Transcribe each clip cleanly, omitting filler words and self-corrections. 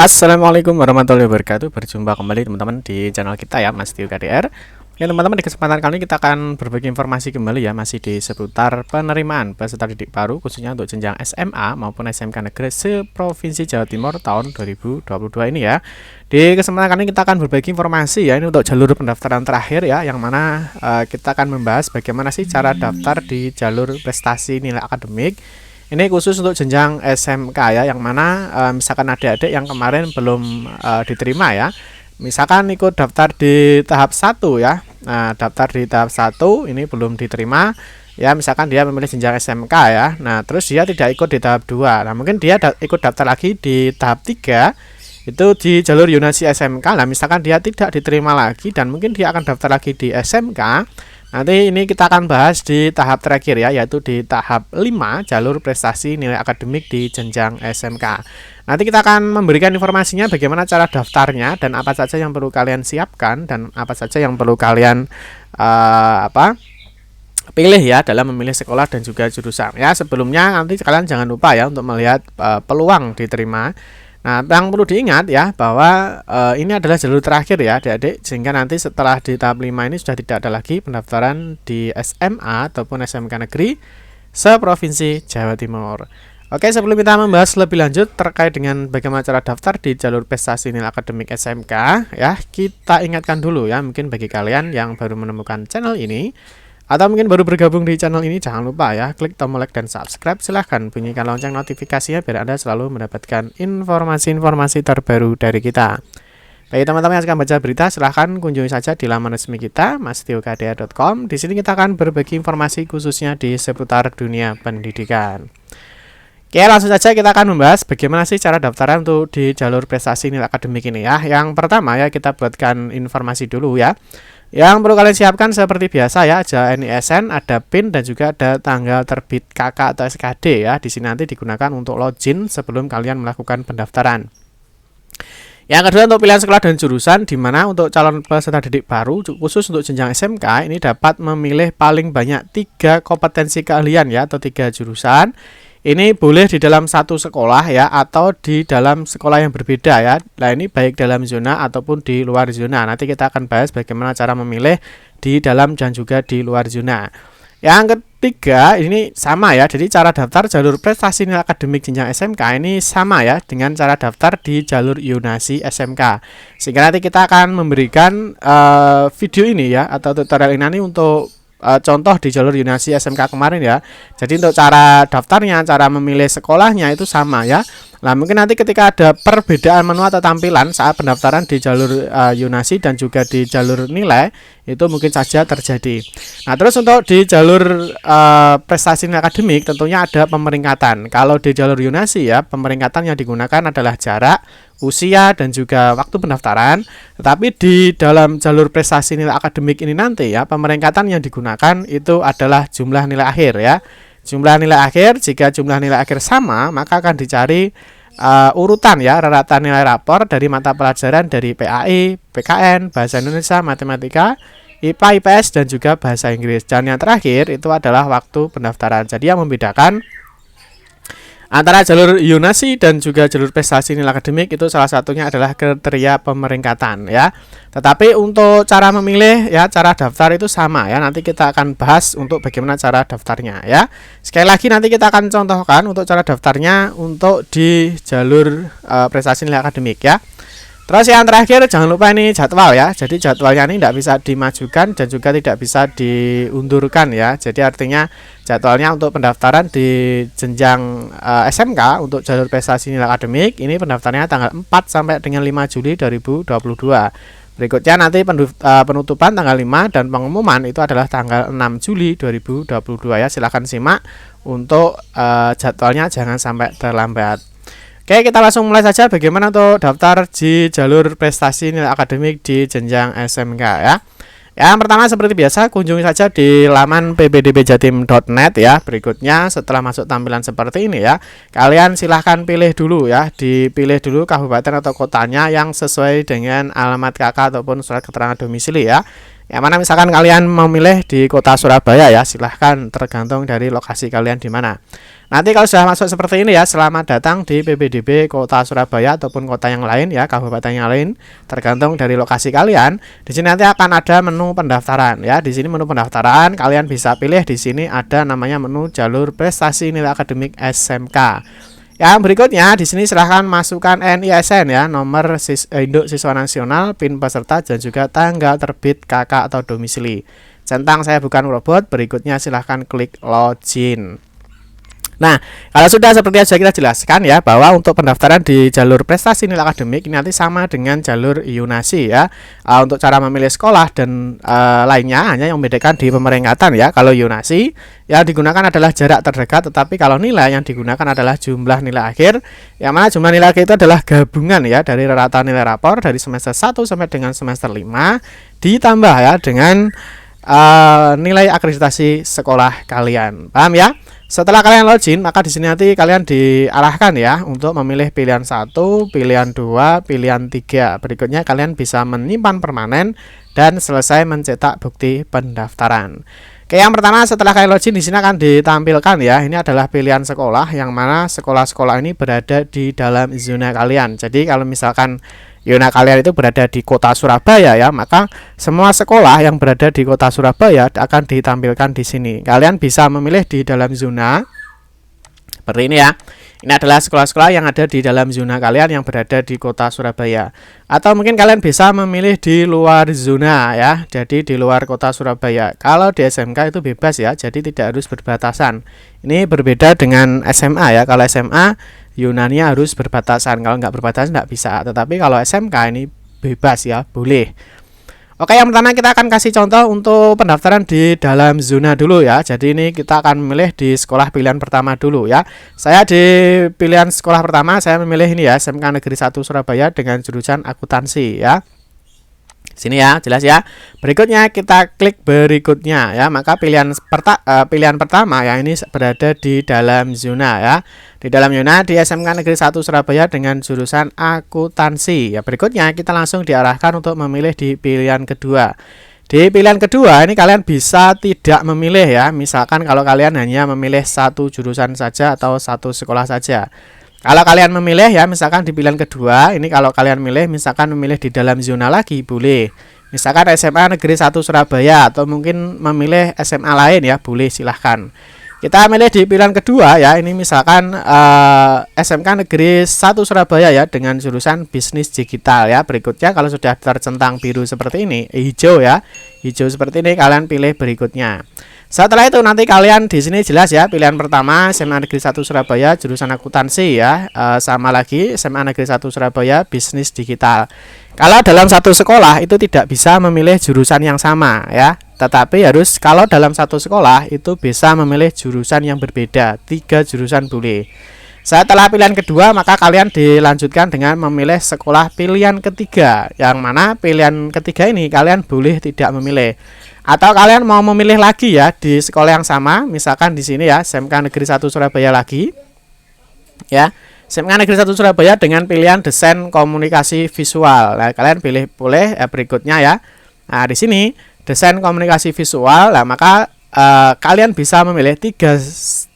Assalamualaikum warahmatullahi wabarakatuh. Berjumpa kembali teman-teman di channel kita ya, Mas Tio KDR. Ya teman-teman, di kesempatan kali ini kita akan berbagi informasi kembali ya, masih di seputar penerimaan peserta didik baru khususnya untuk jenjang SMA maupun SMK negeri se-Provinsi Jawa Timur tahun 2022 ini ya. Di kesempatan kali ini kita akan berbagi informasi ya, ini untuk jalur pendaftaran terakhir ya, yang mana kita akan membahas bagaimana sih cara daftar di jalur prestasi nilai akademik. Ini khusus untuk jenjang SMK ya, yang mana misalkan adik-adik yang kemarin belum diterima ya, misalkan ikut daftar di tahap 1 ya. Nah, daftar di tahap 1 ini belum diterima ya, misalkan dia memilih jenjang SMK ya. Nah, terus dia tidak ikut di tahap 2. Nah, mungkin dia ikut daftar lagi di tahap 3 itu di jalur Yunasi SMK. Nah, misalkan dia tidak diterima lagi dan mungkin dia akan daftar lagi di SMK. Nanti ini kita akan bahas di tahap terakhir ya, yaitu di tahap 5 jalur prestasi nilai akademik di jenjang SMK. Nanti kita akan memberikan informasinya bagaimana cara daftarnya dan apa saja yang perlu kalian siapkan dan apa saja yang perlu kalian pilih ya dalam memilih sekolah dan juga jurusan. Ya, sebelumnya nanti kalian jangan lupa ya untuk melihat peluang diterima. Nah, yang perlu diingat ya bahwa ini adalah jalur terakhir ya adik-adik, sehingga nanti setelah di tahap 5 ini sudah tidak ada lagi pendaftaran di SMA ataupun SMK negeri se-Provinsi Jawa Timur. Oke, sebelum kita membahas lebih lanjut terkait dengan bagaimana cara daftar di jalur prestasi nilai akademik SMK ya, kita ingatkan dulu ya, mungkin bagi kalian yang baru menemukan channel ini atau mungkin baru bergabung di channel ini, jangan lupa ya klik tombol like dan subscribe. Silahkan bunyikan lonceng notifikasinya biar Anda selalu mendapatkan informasi-informasi terbaru dari kita. Bagi teman-teman yang suka baca berita, silahkan kunjungi saja di laman resmi kita mastiokdr.com. Di sini kita akan berbagi informasi khususnya di seputar dunia pendidikan. Oke, langsung saja kita akan membahas bagaimana sih cara daftaran untuk di jalur prestasi nilai akademik ini ya. Yang pertama ya, kita buatkan informasi dulu ya. Yang perlu kalian siapkan seperti biasa ya, ada NISN, ada PIN, dan juga ada tanggal terbit KK atau SKD ya. Di sini nanti digunakan untuk login sebelum kalian melakukan pendaftaran. Yang kedua, untuk pilihan sekolah dan jurusan, di mana untuk calon peserta didik baru khusus untuk jenjang SMK ini dapat memilih paling banyak 3 kompetensi keahlian ya, atau 3 jurusan. Ini boleh di dalam satu sekolah ya, atau di dalam sekolah yang berbeda ya. Nah, ini baik dalam zona ataupun di luar zona. Nanti kita akan bahas bagaimana cara memilih di dalam dan juga di luar zona. Yang ketiga, ini sama ya. Jadi cara daftar jalur prestasi nilai akademik jenjang SMK ini sama ya dengan cara daftar di jalur Yunasi SMK. Sehingga nanti kita akan memberikan video ini ya, atau tutorial ini untuk contoh di jalur Yunasi SMK kemarin ya. Jadi untuk cara daftarnya, cara memilih sekolahnya itu sama ya. Nah, mungkin nanti ketika ada perbedaan menu atau tampilan saat pendaftaran di jalur Yunasi dan juga di jalur nilai, itu mungkin saja terjadi. Nah, terus untuk di jalur prestasi nilai akademik tentunya ada pemeringkatan. Kalau di jalur Yunasi ya, pemeringkatan yang digunakan adalah jarak, usia, dan juga waktu pendaftaran. Tetapi di dalam jalur prestasi nilai akademik ini nanti ya, pemeringkatan yang digunakan itu adalah jumlah nilai akhir ya. Jumlah nilai akhir, jika jumlah nilai akhir sama, maka akan dicari urutan ya, reratan nilai rapor dari mata pelajaran dari PAI, PKN, Bahasa Indonesia, Matematika, IPA, IPS, dan juga Bahasa Inggris. Dan yang terakhir itu adalah waktu pendaftaran. Jadi yang membedakan antara jalur Yunasi dan juga jalur prestasi nilai akademik itu salah satunya adalah kriteria pemeringkatan ya. Tetapi untuk cara memilih ya, cara daftar itu sama ya. Nanti kita akan bahas untuk bagaimana cara daftarnya ya. Sekali lagi nanti kita akan contohkan untuk cara daftarnya untuk di jalur prestasi nilai akademik ya. Terus yang terakhir, jangan lupa ini jadwal ya. Jadi jadwalnya ini tidak bisa dimajukan dan juga tidak bisa diundurkan ya. Jadi artinya jadwalnya untuk pendaftaran di jenjang SMK untuk jalur prestasi nilai akademik ini pendaftarannya tanggal 4 sampai dengan 5 Juli 2022. Berikutnya nanti penutupan tanggal 5 dan pengumuman itu adalah tanggal 6 Juli 2022 ya. Silahkan simak untuk jadwalnya, jangan sampai terlambat. Oke, kita langsung mulai saja bagaimana untuk daftar di jalur prestasi nilai akademik di jenjang SMK ya. Yang pertama seperti biasa, kunjungi saja di laman ppdbjatim.net ya. Berikutnya setelah masuk tampilan seperti ini ya, kalian silahkan pilih dulu ya, dipilih dulu kabupaten atau kotanya yang sesuai dengan alamat KK ataupun surat keterangan domisili ya. Yang mana misalkan kalian memilih di kota Surabaya ya, silahkan, tergantung dari lokasi kalian di mana. Nanti kalau sudah masuk seperti ini ya, selamat datang di PPDB Kota Surabaya ataupun kota yang lain ya, kabupaten yang lain, tergantung dari lokasi kalian. Di sini nanti akan ada menu pendaftaran ya. Di sini menu pendaftaran kalian bisa pilih, di sini ada namanya menu jalur prestasi nilai akademik SMK. Yang berikutnya di sini silahkan masukkan NISN ya, nomor induk siswa nasional, PIN peserta, dan juga tanggal terbit KK atau domisili. Centang saya bukan robot. Berikutnya silahkan klik login. Nah, kalau sudah seperti yang sudah kita jelaskan ya, bahwa untuk pendaftaran di jalur prestasi nilai akademik ini nanti sama dengan jalur Yunasi ya. Untuk cara memilih sekolah dan lainnya hanya yang membedakan di pemeringkatan ya. Kalau Yunasi yang digunakan adalah jarak terdekat, tetapi kalau nilai yang digunakan adalah jumlah nilai akhir, yang mana jumlah nilai akhir itu adalah gabungan ya dari rata nilai rapor dari semester 1 sampai dengan semester 5 ditambah ya dengan nilai akreditasi sekolah kalian. Paham ya? Setelah kalian login, maka di sini nanti kalian diarahkan ya untuk memilih pilihan 1, pilihan 2, pilihan 3. Berikutnya kalian bisa menyimpan permanen dan selesai mencetak bukti pendaftaran. Oke, yang pertama setelah kalian login di sini akan ditampilkan ya. Ini adalah pilihan sekolah yang mana sekolah-sekolah ini berada di dalam zona kalian. Jadi kalau misalkan zona kalian itu berada di kota Surabaya ya, maka semua sekolah yang berada di kota Surabaya akan ditampilkan di sini. Kalian bisa memilih di dalam zona seperti ini ya. Ini adalah sekolah-sekolah yang ada di dalam zona kalian yang berada di kota Surabaya. Atau mungkin kalian bisa memilih di luar zona ya. Jadi di luar kota Surabaya. Kalau di SMK itu bebas ya, jadi tidak harus berbatasan. Ini berbeda dengan SMA ya. Kalau SMA Yunani harus berbatasan. Kalau nggak berbatasan nggak bisa. Tetapi kalau SMK ini bebas ya, boleh. Oke, yang pertama kita akan kasih contoh untuk pendaftaran di dalam zona dulu ya. Jadi ini kita akan memilih di sekolah pilihan pertama dulu ya. Saya di pilihan sekolah pertama saya memilih ini ya, SMK Negeri 1 Surabaya dengan jurusan akuntansi ya. Sini ya, jelas ya. Berikutnya kita klik berikutnya ya. Maka pilihan pertama ya ini berada di dalam zona ya. Di dalam zona di SMK Negeri 1 Surabaya dengan jurusan akuntansi. Ya, berikutnya kita langsung diarahkan untuk memilih di pilihan kedua. Di pilihan kedua ini kalian bisa tidak memilih ya. Misalkan kalau kalian hanya memilih satu jurusan saja atau satu sekolah saja. Kalau kalian memilih ya, misalkan di pilihan kedua, ini kalau kalian milih, misalkan memilih di dalam zona lagi, boleh. Misalkan SMA Negeri 1 Surabaya, atau mungkin memilih SMA lain ya, boleh, silahkan. Kita milih di pilihan kedua ya, ini misalkan SMK Negeri 1 Surabaya ya, dengan jurusan bisnis digital ya. Berikutnya kalau sudah tercentang biru seperti ini, hijau ya, hijau seperti ini, kalian pilih berikutnya. Setelah itu nanti kalian di sini jelas ya, pilihan pertama SMA Negeri 1 Surabaya jurusan akuntansi ya, sama lagi SMA Negeri 1 Surabaya bisnis digital. Kalau dalam satu sekolah itu tidak bisa memilih jurusan yang sama ya, tetapi harus kalau dalam satu sekolah itu bisa memilih jurusan yang berbeda, 3 jurusan boleh. Setelah pilihan kedua maka kalian dilanjutkan dengan memilih sekolah pilihan ketiga, yang mana pilihan ketiga ini kalian boleh tidak memilih. Atau kalian mau memilih lagi ya di sekolah yang sama, misalkan di sini ya SMK Negeri 1 Surabaya lagi. Ya, SMK Negeri 1 Surabaya dengan pilihan desain komunikasi visual. Nah, kalian pilih boleh berikutnya ya. Nah, di sini desain komunikasi visual. Nah, maka kalian bisa memilih 3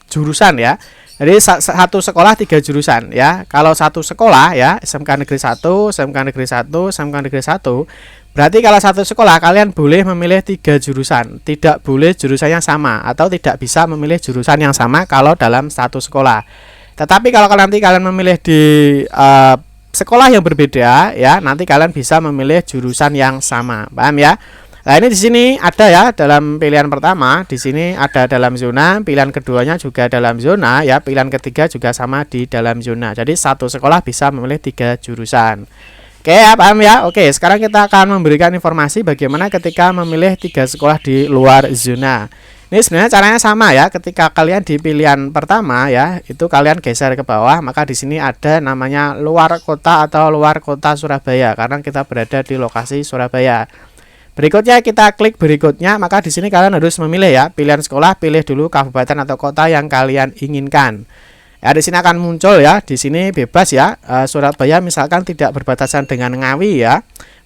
jurusan ya. Jadi satu sekolah 3 jurusan ya. Kalau satu sekolah ya SMK Negeri 1, SMK Negeri 1, SMK Negeri 1. Berarti kalau satu sekolah kalian boleh memilih 3 jurusan, tidak boleh jurusan yang sama atau tidak bisa memilih jurusan yang sama kalau dalam satu sekolah. Tetapi kalau nanti kalian memilih di sekolah yang berbeda ya, nanti kalian bisa memilih jurusan yang sama. Paham ya? Nah, ini di sini ada ya dalam pilihan pertama, di sini ada dalam zona, pilihan keduanya juga dalam zona ya, pilihan ketiga juga sama di dalam zona. Jadi satu sekolah bisa memilih 3 jurusan. Oke ya, paham ya? Oke, sekarang kita akan memberikan informasi bagaimana ketika memilih 3 sekolah di luar zona. Ini sebenarnya caranya sama ya. Ketika kalian di pilihan pertama ya, itu kalian geser ke bawah, maka di sini ada namanya luar kota atau luar kota Surabaya karena kita berada di lokasi Surabaya. Berikutnya kita klik berikutnya, maka di sini kalian harus memilih ya, pilihan sekolah, pilih dulu kabupaten atau kota yang kalian inginkan. Ya, di sini akan muncul ya, di sini bebas ya. Surabaya misalkan tidak berbatasan dengan Ngawi ya.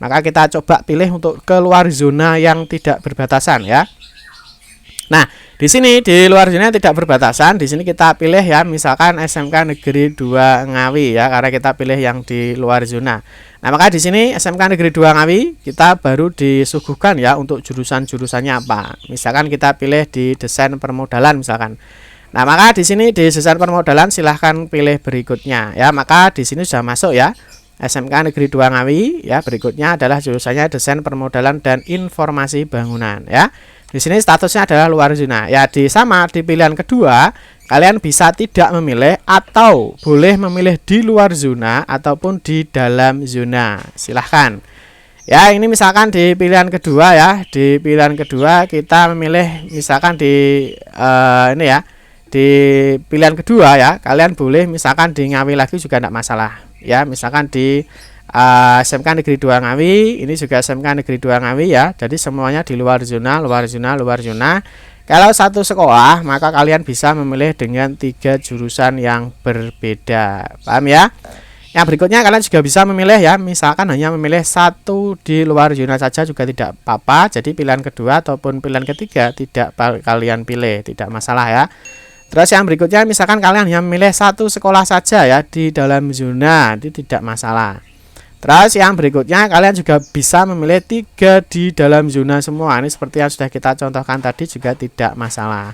maka kita coba pilih untuk keluar zona yang tidak berbatasan ya. Nah, di sini di luar zona yang tidak berbatasan, di sini kita pilih ya, misalkan SMK Negeri 2 Ngawi ya, karena kita pilih yang di luar zona. Nah, maka di sini SMK Negeri 2 Ngawi kita baru disuguhkan ya untuk jurusan-jurusannya apa. Misalkan kita pilih di desain permodalan misalkan. Nah, maka di sini di desain permodalan silahkan pilih berikutnya ya. Maka di sini sudah masuk ya. SMK Negeri 2 Ngawi ya. Berikutnya adalah jurusannya desain permodalan dan informasi bangunan ya. Di sini statusnya adalah luar zona. Ya, di pilihan kedua, kalian bisa tidak memilih atau boleh memilih di luar zona ataupun di dalam zona. Silahkan. Ya, ini misalkan di pilihan kedua ya. Di pilihan kedua kita memilih misalkan di ini ya. Di pilihan kedua ya, kalian boleh misalkan di Ngawi lagi juga tidak masalah ya. Misalkan di SMK Negeri 2 Ngawi, ini juga SMK Negeri 2 Ngawi ya. Jadi semuanya di luar zona, luar zona, luar zona. Kalau satu sekolah, maka kalian bisa memilih dengan 3 jurusan yang berbeda. Paham ya? Yang berikutnya kalian juga bisa memilih ya, misalkan hanya memilih satu di luar zona saja juga tidak apa-apa. Jadi pilihan kedua ataupun pilihan ketiga tidak kalian pilih, tidak masalah ya. Terus yang berikutnya misalkan kalian hanya memilih satu sekolah saja ya di dalam zona, itu tidak masalah. Terus yang berikutnya kalian juga bisa memilih 3 di dalam zona semua. Ini seperti yang sudah kita contohkan tadi juga tidak masalah.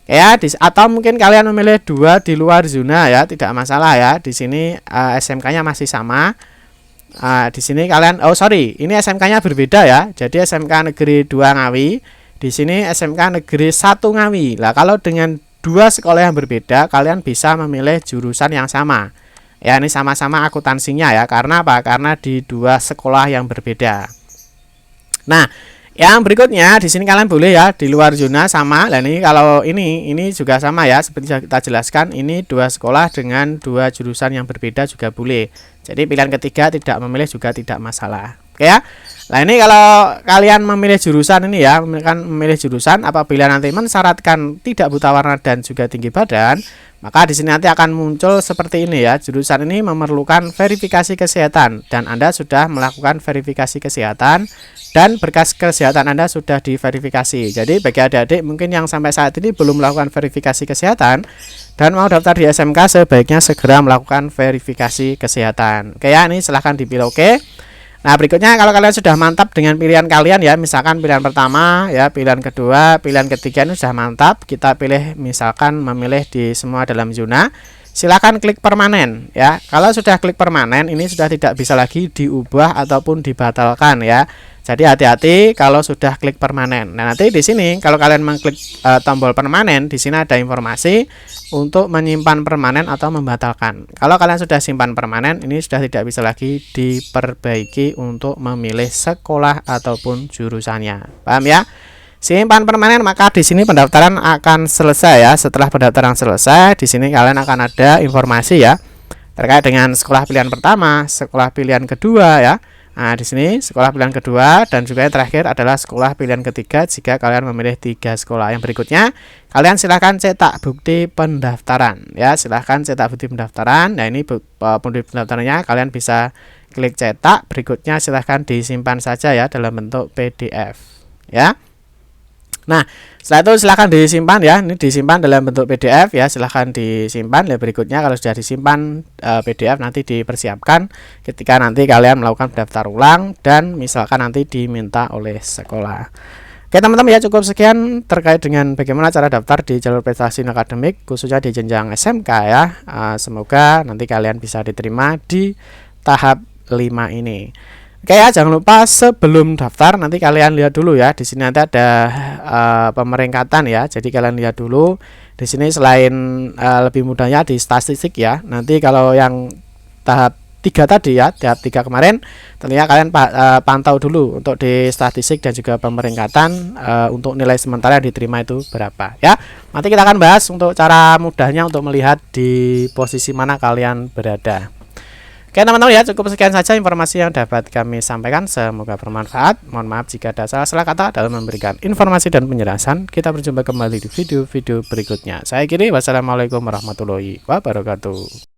Ya, atau mungkin kalian memilih 2 di luar zona ya, tidak masalah ya. Di sini SMK-nya masih sama. Di sini kalian ini SMK-nya berbeda ya. Jadi SMK Negeri 2 Ngawi, di sini SMK Negeri 1 Ngawi. Lah kalau dengan 2 sekolah yang berbeda, kalian bisa memilih jurusan yang sama. Ya, ini sama-sama akuntansinya ya. Karena apa? Karena di 2 sekolah yang berbeda. Nah, yang berikutnya di sini kalian boleh ya di luar zona sama. Dan ini kalau ini juga sama ya, seperti kita jelaskan, ini 2 sekolah dengan 2 jurusan yang berbeda juga boleh. Jadi pilihan ketiga tidak memilih juga tidak masalah. Oke ya. Nah, ini kalau kalian memilih jurusan ini ya, memilih jurusan apabila nanti mensyaratkan tidak buta warna dan juga tinggi badan, maka di sini nanti akan muncul seperti ini ya. Jurusan ini memerlukan verifikasi kesehatan dan Anda sudah melakukan verifikasi kesehatan dan berkas kesehatan Anda sudah diverifikasi. Jadi bagi adik-adik mungkin yang sampai saat ini belum melakukan verifikasi kesehatan dan mau daftar di SMK, sebaiknya segera melakukan verifikasi kesehatan. Oke ya, ini silahkan dipilih oke. Nah, berikutnya kalau kalian sudah mantap dengan pilihan kalian ya, misalkan pilihan pertama ya, pilihan kedua, pilihan ketiga ini sudah mantap, kita pilih misalkan memilih di semua dalam zona. Silakan klik permanen ya. Kalau sudah klik permanen, ini sudah tidak bisa lagi diubah ataupun dibatalkan ya. Jadi hati-hati kalau sudah klik permanen. Nah, nanti di sini kalau kalian mengklik tombol permanen, di sini ada informasi untuk menyimpan permanen atau membatalkan. Kalau kalian sudah simpan permanen, ini sudah tidak bisa lagi diperbaiki untuk memilih sekolah ataupun jurusannya. Paham ya? Simpan permanen, maka di sini pendaftaran akan selesai ya. Setelah pendaftaran selesai, di sini kalian akan ada informasi ya terkait dengan sekolah pilihan pertama, sekolah pilihan kedua ya. Nah, di sini sekolah pilihan kedua dan juga yang terakhir adalah sekolah pilihan ketiga jika kalian memilih 3 sekolah. Yang berikutnya, kalian silahkan cetak bukti pendaftaran ya. Silahkan cetak bukti pendaftaran. Nah, ini bukti pendaftarannya kalian bisa klik cetak. Berikutnya silahkan disimpan saja ya dalam bentuk PDF ya. Nah, setelah itu silahkan disimpan ya. Ini disimpan dalam bentuk PDF ya. Silahkan disimpan. Ya, berikutnya kalau sudah disimpan PDF nanti dipersiapkan ketika nanti kalian melakukan daftar ulang dan misalkan nanti diminta oleh sekolah. Oke teman-teman ya, cukup sekian terkait dengan bagaimana cara daftar di jalur prestasi akademik khususnya di jenjang SMK ya. Semoga nanti kalian bisa diterima di tahap 5 ini. Oke ya, jangan lupa sebelum daftar nanti kalian lihat dulu ya. Di sini nanti ada pemeringkatan ya. Jadi kalian lihat dulu. Di sini selain lebih mudahnya di statistik ya. Nanti kalau yang tahap 3 tadi ya, tahap 3 kemarin, tentunya kalian pantau dulu untuk di statistik dan juga pemeringkatan untuk nilai sementara yang diterima itu berapa ya. Nanti kita akan bahas untuk cara mudahnya untuk melihat di posisi mana kalian berada. Oke teman-teman ya, cukup sekian saja informasi yang dapat kami sampaikan. Semoga bermanfaat. Mohon maaf jika ada salah-salah kata dalam memberikan informasi dan penjelasan. Kita berjumpa kembali di video-video berikutnya. Saya kiri, wassalamualaikum warahmatullahi wabarakatuh.